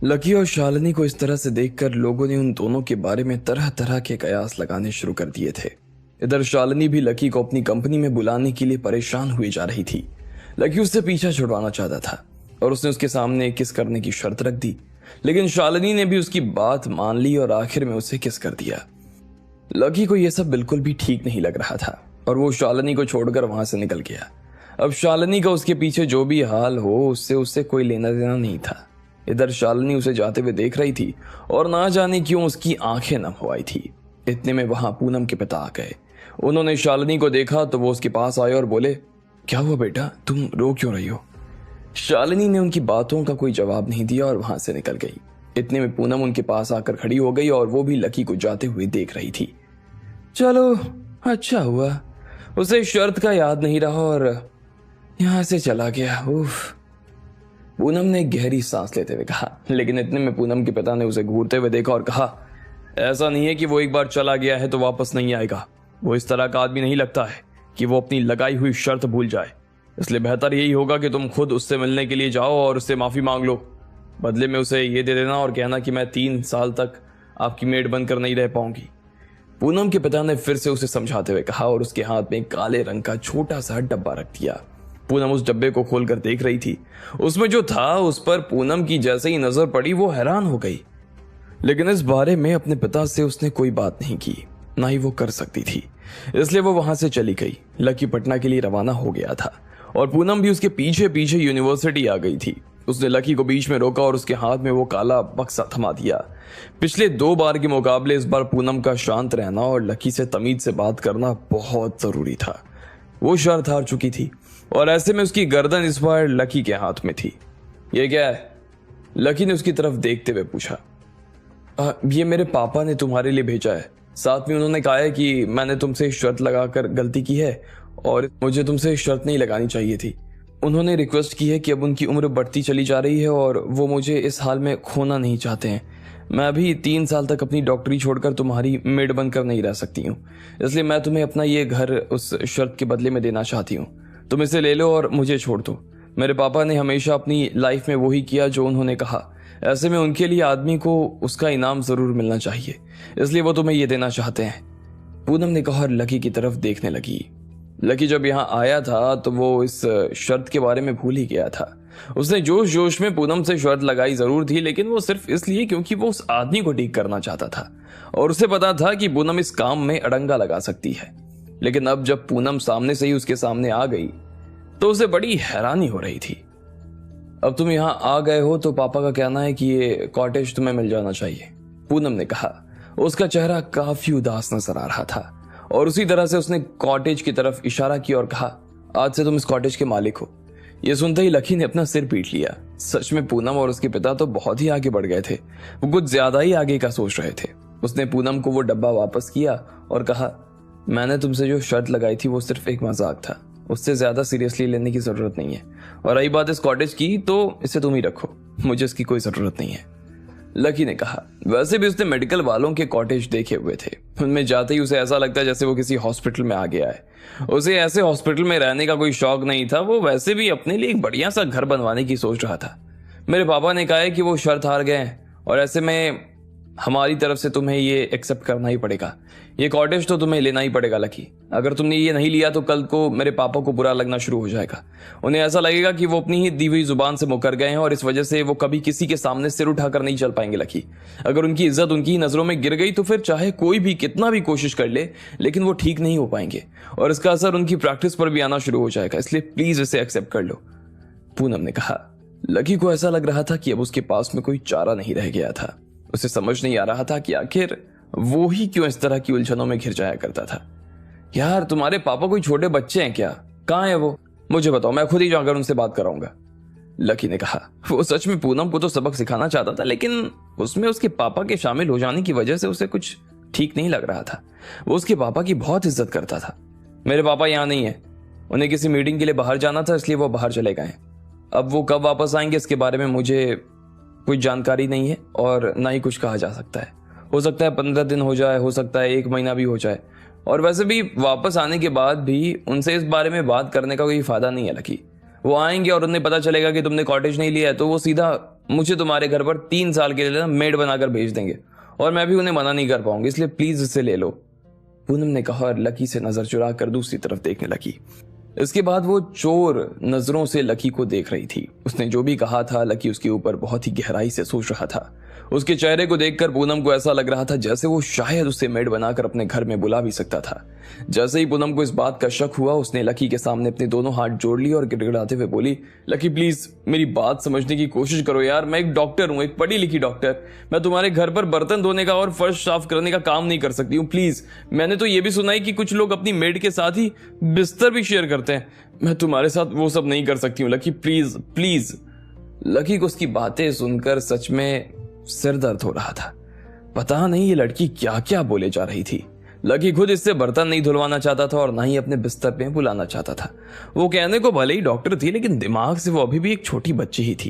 Lucky और शालिनी को इस तरह से देखकर लोगों ने उन दोनों के बारे में तरह तरह के कयास लगाने शुरू कर दिए थे। इधर शालिनी भी लकी को अपनी कंपनी में बुलाने के लिए परेशान हुई जा रही थी। लकी उससे पीछा छुड़वाना चाहता था और उसने उसके सामने किस करने की शर्त रख दी, लेकिन शालिनी ने भी उसकी बात मान ली और आखिर में उसे किस कर दिया। लकी को यह सब बिल्कुल भी ठीक नहीं लग रहा था और वो शालिनी को छोड़कर वहां से निकल गया। अब शालिनी का उसके पीछे जो भी हाल हो उससे कोई लेना देना नहीं था। इधर शालिनी उसे जाते हुए देख रही थी और ना जाने क्यों उसकी आंखें नम हो आई थी। इतने में वहां पूनम के पिता आ गए। उन्होंने शालिनी को देखा तो वो उसके पास आए और बोले, क्या हुआ बेटा, तुम रो क्यों रही हो? शालिनी ने उनकी बातों का कोई जवाब नहीं दिया और वहां से निकल गई। इतने में पूनम उनके पास आकर खड़ी हो गई और वो भी लकी को जाते हुए देख रही थी। चलो अच्छा हुआ, उसे शर्त का याद नहीं रहा और यहां से चला गया। उफ, पूनम ने गहरी सांस लेते हुए कहा। लेकिन इतने में पूनम के पिता ने उसे घूरते हुए देखा और कहा, ऐसा नहीं है कि वो एक बार चला गया है तो वापस नहीं आएगा। वो इस तरह का आदमी नहीं लगता है कि वो अपनी लगाई हुई शर्त भूल जाए। इसलिए बेहतर यही होगा कि तुम खुद उससे मिलने के लिए जाओ और उससे माफी मांग लो। बदले में उसे ये दे देना और कहना कि मैं 3 साल तक आपकी मेड बनकर नहीं रह पाऊंगी। पूनम के पिता ने फिर से उसे समझाते हुए कहा और उसके हाथ में काले रंग का छोटा सा डब्बा रख दिया। पूनम उस डब्बे को खोलकर देख रही थी। उसमें जो था उस पर पूनम की जैसे ही नजर पड़ी वो हैरान हो गई, लेकिन इस बारे में अपने पिता से उसने कोई बात नहीं की, ना ही वो कर सकती थी। इसलिए वो वहां से चली गई। लकी पटना के लिए रवाना हो गया था और पूनम भी उसके पीछे पीछे यूनिवर्सिटी आ गई थी। उसने लकी को बीच में रोका और उसके हाथ में वो काला बक्सा थमा दिया। पिछले 2 बार के मुकाबले इस बार पूनम का शांत रहना और लकी से तमीज से बात करना बहुत जरूरी था। वो शर्त हार चुकी थी और ऐसे में उसकी गर्दन इस बार लकी के हाथ में थी। ये क्या है? लकी ने उसकी तरफ देखते हुए पूछा। ये मेरे पापा ने तुम्हारे लिए भेजा है। साथ में उन्होंने कहा है कि मैंने तुमसे शर्त लगाकर गलती की है और मुझे तुमसे शर्त नहीं लगानी चाहिए थी। उन्होंने रिक्वेस्ट की है कि अब उनकी उम्र बढ़ती चली जा रही है और वो मुझे इस हाल में खोना नहीं चाहते हैं। मैं अभी 3 साल तक अपनी डॉक्टरी छोड़कर तुम्हारी मेड बनकर नहीं रह सकती हूँ, इसलिए मैं तुम्हें अपना ये घर उस शर्त के बदले में देना चाहती हूँ। तुम इसे ले लो और मुझे छोड़ दो। मेरे पापा ने हमेशा अपनी लाइफ में वही किया जो उन्होंने कहा। ऐसे में उनके लिए आदमी को उसका इनाम जरूर मिलना चाहिए, इसलिए वो तुम्हें ये देना चाहते हैं। पूनम ने कहा और लकी की तरफ देखने लगी। लकी जब यहाँ आया था तो वो इस शर्त के बारे में भूल ही गया था। उसने जोश जोश में पूनम से शर्त लगाई जरूर थी, लेकिन वो सिर्फ इसलिए क्योंकि वो उस आदमी को ठीक करना चाहता था और उसे पता था कि पूनम इस काम में अड़ंगा लगा सकती है। लेकिन अब जब पूनम सामने से ही उसके सामने आ गई तो उसे बड़ी हैरानी हो रही थी। अब तुम यहाँ आ गए हो तो पापा का कहना है कि ये कॉटेज तुम्हें मिल जाना चाहिए, पूनम ने कहा। उसका चेहरा काफी उदास नजर आ रहा था और उसी तरह से उसने कॉटेज की तरफ इशारा किया और कहा, आज से तुम इस कॉटेज के मालिक हो। यह सुनते ही लकी ने अपना सिर पीट लिया। सच में पूनम और उसके पिता तो बहुत ही आगे बढ़ गए थे। वो कुछ ज्यादा ही आगे का सोच रहे थे। उसने पूनम को वो डब्बा वापस किया और कहा, मैंने तुमसे जो शर्त लगाई थी वो सिर्फ एक मजाक था, उससे ज्यादा सीरियसली लेने की जरूरत नहीं है। और रही बात इस कॉटेज की तो इसे तुम ही रखो, मुझे इसकी कोई जरूरत नहीं है, लकी ने कहा। वैसे भी उसने मेडिकल वालों के कॉटेज देखे हुए थे। उनमें जाते ही उसे ऐसा लगता है जैसे वो किसी हॉस्पिटल में आ गया है। उसे ऐसे हॉस्पिटल में रहने का कोई शौक नहीं था। वो वैसे भी अपने लिए एक बढ़िया सा घर बनवाने की सोच रहा था। मेरे पापा ने कहा है कि वो शर्त हार गए हैं और ऐसे में हमारी तरफ से तुम्हें ये एक्सेप्ट करना ही पड़ेगा। ये कॉटेज तो तुम्हें लेना ही पड़ेगा लकी। अगर तुमने ये नहीं लिया तो कल को मेरे पापा को बुरा लगना शुरू हो जाएगा। उन्हें ऐसा लगेगा कि वो अपनी ही दी हुई जुबान से मुकर गए हैं और इस वजह से वो कभी किसी के सामने सिर उठाकर नहीं चल पाएंगे लकी। अगर उनकी इज्जत उनकी ही नजरों में गिर गई तो फिर चाहे कोई भी कितना भी कोशिश कर ले, लेकिन वो ठीक नहीं हो पाएंगे और इसका असर उनकी प्रैक्टिस पर भी आना शुरू हो जाएगा। इसलिए प्लीज इसे एक्सेप्ट कर लो, पूनम ने कहा। लकी को ऐसा लग रहा था कि अब उसके पास में कोई चारा नहीं रह गया था। उसे समझ नहीं आ रहा था कि आखिर वो ही क्यों इस तरह की उलझनों में घिर जाया करता था। यार तुम्हारे पापा कोई छोटे बच्चे हैं क्या? कहाँ है वो? मुझे बताओ, मैं खुद ही जाकर उनसे बात कराऊंगा, लकी ने कहा। वो सच में पूनम को तो सबक सिखाना चाहता था, लेकिन उसमें उसके पापा के शामिल हो जाने की वजह से उसे कुछ ठीक नहीं लग रहा था। वो उसके पापा की बहुत इज्जत करता था। मेरे पापा यहाँ नहीं है, उन्हें किसी मीटिंग के लिए बाहर जाना था, इसलिए वो बाहर चले गए। अब वो कब वापस आएंगे इसके बारे में मुझे कोई जानकारी नहीं है और ना ही कुछ कहा जा सकता है। हो सकता है 15 दिन हो जाए, हो सकता है 1 महीना भी हो जाए। और वैसे भी वापस आने के बाद भी उनसे इस बारे में बात करने का कोई फायदा नहीं है लकी। वो आएंगे और उन्हें पता चलेगा कि तुमने कॉटेज नहीं लिया है तो वो सीधा मुझे तुम्हारे घर पर 3 साल के लिए मेड बनाकर भेज देंगे और मैं भी उन्हें मना नहीं कर पाऊंगी, इसलिए प्लीज इसे ले लो। पूनम ने कहा और लकी से नजर चुरा कर दूसरी तरफ देखने लगी। इसके बाद वो चोर नजरों से लकी को देख रही थी। उसने जो भी कहा था लकी उसके ऊपर बहुत ही गहराई से सोच रहा था। उसके चेहरे को देखकर पूनम को ऐसा लग रहा था जैसे वो शायद उसे मेड बनाकर अपने घर में बुला भी सकता था। जैसे ही पूनम को इस बात का शक हुआ उसने लकी के सामने अपने दोनों हाथ जोड़ लिए और गिड़गिड़ाते हुए बोली, लकी प्लीज मेरी बात समझने की कोशिश करो यार, मैं एक डॉक्टर हूँ, एक पढ़ी लिखी डॉक्टर। मैं तुम्हारे घर पर बर्तन धोने का और फर्श साफ करने का काम नहीं कर सकती हूँ, प्लीज। मैंने तो ये भी सुना है कि कुछ लोग अपनी मेड के साथ ही बिस्तर भी शेयर करते हैं। मैं तुम्हारे साथ वो सब नहीं कर सकती हूँ लकी, प्लीज प्लीज। लकी को उसकी बातें सुनकर सच में सिर दर्द हो रहा था। पता नहीं ये लड़की क्या क्या बोले जा रही थी। लकी खुद इससे बर्तन नहीं धुलवाना चाहता था और ना ही अपने बिस्तर पे बुलाना चाहता था। वो कहने को भले ही डॉक्टर थी लेकिन दिमाग से वो अभी भी एक छोटी बच्ची ही थी।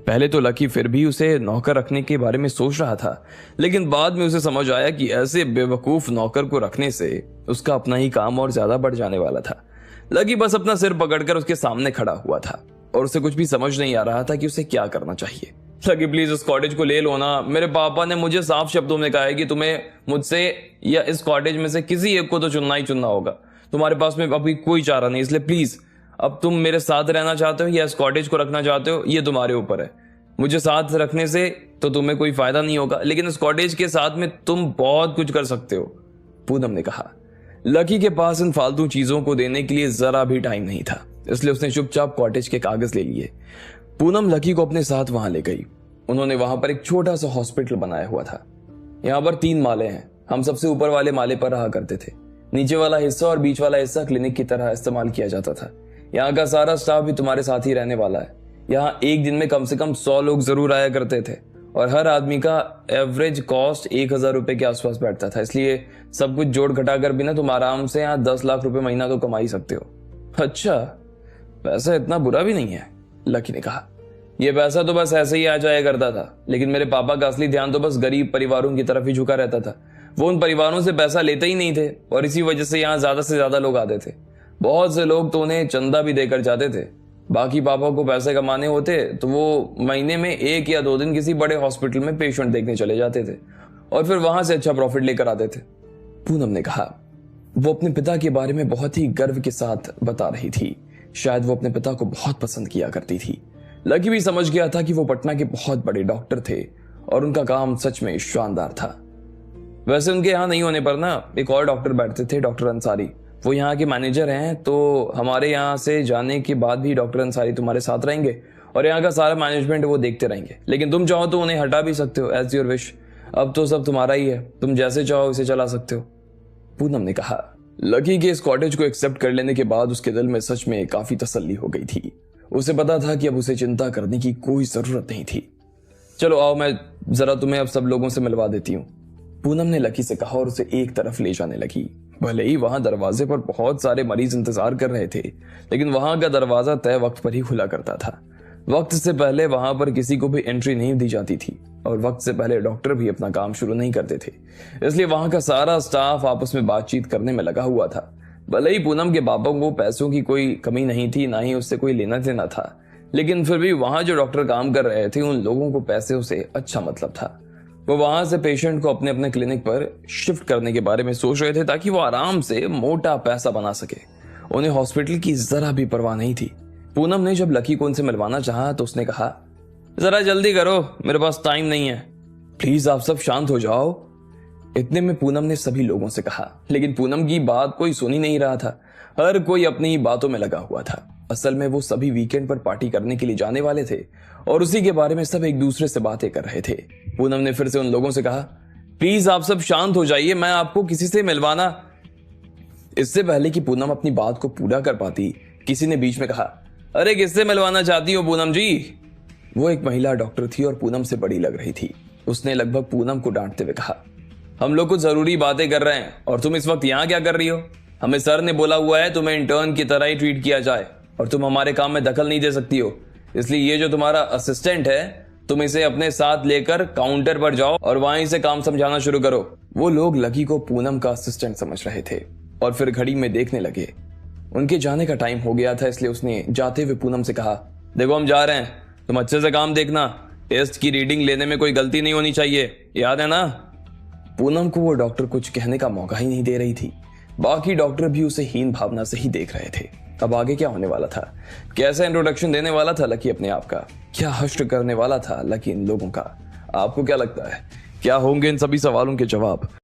पहले तो लकी फिर भी उसे नौकर रखने के बारे में सोच रहा था, लेकिन बाद में उसे समझ आया कि ऐसे बेवकूफ नौकर को रखने से उसका अपना ही काम और ज्यादा बढ़ जाने वाला था। लकी बस अपना सिर पकड़कर उसके सामने खड़ा हुआ था और उसे कुछ भी समझ नहीं आ रहा था कि उसे क्या करना चाहिए। लकी प्लीज इस कॉटेज को ले लो ना, मेरे पापा ने मुझे साफ शब्दों में कहा है कि तुम्हें मुझसे या इस कॉटेज में से किसी एक को तो चुनना ही चुनना होगा। तुम्हारे पास में अभी कोई चारा नहीं, इसलिए प्लीज अब तुम मेरे साथ रहना चाहते हो या इस कॉटेज को रखना चाहते हो ये तुम्हारे ऊपर है। मुझे साथ रखने से तो तुम्हें कोई फायदा नहीं होगा, लेकिन इस कॉटेज के साथ में तुम बहुत कुछ कर सकते हो, पूनम ने कहा। लकी के पास इन फालतू चीजों को देने के लिए जरा भी टाइम नहीं था, इसलिए उसने चुपचाप कॉटेज के कागज ले लिए। पूनम लकी को अपने साथ वहां ले गई। उन्होंने वहां पर एक छोटा सा हॉस्पिटल बनाया हुआ था। यहाँ पर 3 माले हैं। हम सबसे ऊपर वाले माले पर रहा करते थे। नीचे वाला हिस्सा और बीच वाला हिस्सा क्लिनिक की तरह इस्तेमाल किया जाता था। यहाँ का सारा स्टाफ भी तुम्हारे साथ ही रहने वाला है। यहाँ एक दिन में कम से कम 100 लोग जरूर आया करते थे और हर आदमी का एवरेज कॉस्ट 1000 रुपए के आसपास बैठता था, इसलिए सब कुछ जोड़ घटाकर भी ना तुम आराम से यहाँ 10 लाख रुपए महीना तो कमा ही सकते हो। अच्छा, पैसा इतना बुरा भी नहीं है, लकी ने कहा। ये पैसा तो बस ऐसे ही आ जाया करता था, लेकिन मेरे पापा का असली ध्यान तो बस गरीब परिवारों की तरफ ही झुका रहता था। वो उन परिवारों से पैसा लेते ही नहीं थे और इसी वजह से यहाँ ज्यादा से ज्यादा लोग आते थे। बहुत से लोग तो उन्हें चंदा भी देकर जाते थे। बाकी पापा को पैसे कमाने होते तो वो महीने में 1 या 2 दिन किसी बड़े हॉस्पिटल में पेशेंट देखने चले जाते थे और फिर वहां से अच्छा प्रॉफिट लेकर आते थे, पूनम ने कहा। वो अपने पिता के बारे में बहुत ही गर्व के साथ बता रही थी। शायद वो अपने पिता को बहुत पसंद किया करती थी। लकी भी समझ गया था कि वो पटना के बहुत बड़े डॉक्टर थे और उनका काम सच में शानदार था। वैसे उनके यहाँ नहीं होने पर ना एक और डॉक्टर बैठते थे, डॉक्टर अंसारी। वो यहाँ के मैनेजर हैं, तो हमारे यहाँ से जाने के बाद भी डॉक्टर अंसारी तुम्हारे साथ रहेंगे और यहाँ का सारा मैनेजमेंट वो देखते रहेंगे। लेकिन तुम चाहो तो उन्हें हटा भी सकते हो, एज योर विश। अब तो सब तुम्हारा ही है, तुम जैसे चाहो इसे चला सकते हो, पूनम ने कहा। लकी के इस कॉटेज को एक्सेप्ट कर लेने के बाद उसके दिल में सच में काफी तसल्ली हो गई थी। उसे पता था कि अब उसे चिंता करने की कोई जरूरत नहीं थी। चलो आओ, मैं जरा तुम्हें अब सब लोगों से मिलवा देती हूँ, पूनम ने लकी से कहा और उसे एक तरफ ले जाने लगी। भले ही वहां दरवाजे पर बहुत सारे मरीज इंतजार कर रहे थे, लेकिन वहां का दरवाजा तय वक्त पर ही खुला करता था। वक्त से पहले वहां पर किसी को भी एंट्री नहीं दी जाती थी और वक्त से पहले डॉक्टर भी अपना काम शुरू नहीं करते थे, इसलिए वहां का सारा स्टाफ आपस में बातचीत करने में लगा हुआ था। भले ही पूनम के पापा को पैसों की कोई कमी नहीं थी, ना ही उससे कोई लेना देना था, लेकिन फिर भी वहां जो डॉक्टर काम कर रहे थे उन लोगों को पैसे से अच्छा मतलब था। वो वहां से पेशेंट को अपने अपने क्लिनिक पर शिफ्ट करने के बारे में सोच रहे थे ताकि वो आराम से मोटा पैसा बना सके। उन्हें हॉस्पिटल की जरा भी परवाह नहीं थी। पूनम ने जब लकी को उनसे मिलवाना चाहा तो उसने कहा, जरा जल्दी करो, मेरे पास टाइम नहीं है, प्लीज आप सब शांत हो जाओ। इतने में पूनम ने सभी लोगों से कहा, लेकिन पूनम की बात कोई सुन ही नहीं रहा था। हर कोई अपनी बातों में लगा हुआ था। असल में वो सभी वीकेंड पर पार्टी करने के लिए जाने वाले थे और उसी के बारे में सब एक दूसरे से बातें कर रहे थे। पूनम ने फिर से उन लोगों से कहा, प्लीज आप सब शांत हो जाइए, मैं आपको किसी से मिलवाना। इससे पहले कि पूनम अपनी बात को पूरा कर पाती, किसी ने बीच में कहा, अरे किससे मिलवाना चाहती हो पूनम जी? वो एक महिला डॉक्टर थी और पूनम से बड़ी लग रही थी। उसने लगभग पूनम को डांटते हुए कहा, हम लोग कुछ जरूरी बातें कर रहे हैं और तुम इस वक्त यहाँ क्या कर रही हो? हमें सर ने बोला हुआ है तुम्हें इंटर्न की तरह ही ट्रीट किया जाए और तुम हमारे काम में दखल नहीं दे सकती हो, इसलिए ये जो तुम्हारा असिस्टेंट है तुम इसे अपने साथ लेकर काउंटर पर जाओ और वहीं से काम समझाना शुरू करो। वो लोग लकी को पूनम का असिस्टेंट समझ रहे थे और फिर घड़ी में देखने लगे। उनके जाने का टाइम हो गया था, इसलिए उसने जाते हुए पूनम से कहा, देखो हम जा रहे हैं, तुम अच्छे से काम देखना, टेस्ट की रीडिंग लेने में कोई गलती नहीं होनी चाहिए, याद है ना। पूनम को वो डॉक्टर कुछ कहने का मौका ही नहीं दे रही थी। बाकी डॉक्टर भी उसे हीन भावना से ही देख रहे थे। अब आगे क्या होने वाला था? कैसा इंट्रोडक्शन देने वाला था लकी अपने आप का? क्या हश्र करने वाला था लकी इन लोगों का? आपको क्या लगता है, क्या होंगे इन सभी सवालों के जवाब?